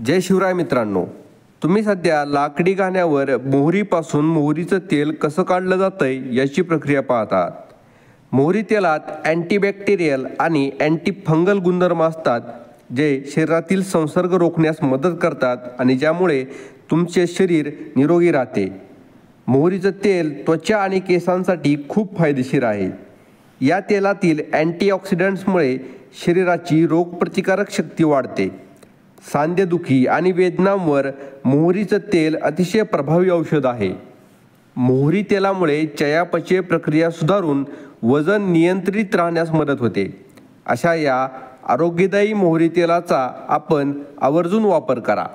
जय शिवराय मित्रांनो, तुम्ही सध्या लाकडी घाण्यावर मोहरीपासून मोहरीचं तेल कसं काढलं जातंय याची प्रक्रिया पाहत आहात. मोहरी तेलात अँटीबॅक्टेरियल आणि अँटीफंगल गुणधर्म असतात, जे शरीरातील संसर्ग रोखण्यास मदत करतात आणि ज्यामुळे तुमचे शरीर निरोगी राहते. मोहरीचं तेल त्वचा आणि केसांसाठी खूप फायदेशीर आहे. या तेलातील अँटीऑक्सिडंट्समुळे शरीराची रोगप्रतिकारक शक्ती वाढते. सांधेदुखी आणि वेदनांवर मोहरीचं तेल अतिशय प्रभावी औषध आहे. मोहरी तेलामुळे चयापचय प्रक्रिया सुधारून वजन नियंत्रित राहण्यास मदत होते. अशा या आरोग्यदायी मोहरी तेलाचा आपण आवर्जून वापर करा.